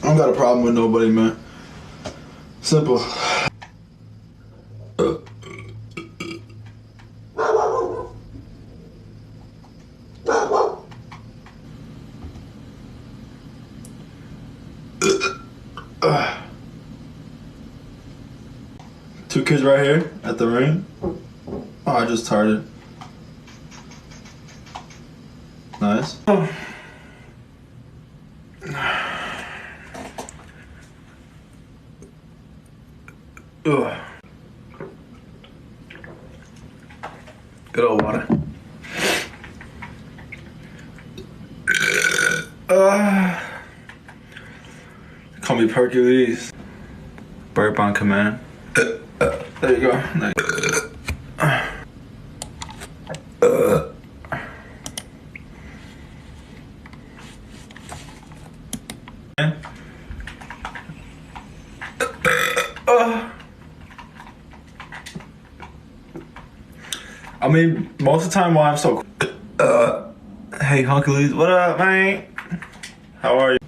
I don't got a problem with nobody, man. Simple. Two kids right here at the ring. Oh, I just tarted. Nice. Oh. Ugh. Good old water. Call me Hércules. Burp on command. There you go. I mean, most of the time while I'm so hey Hércules, what up, man? How are you?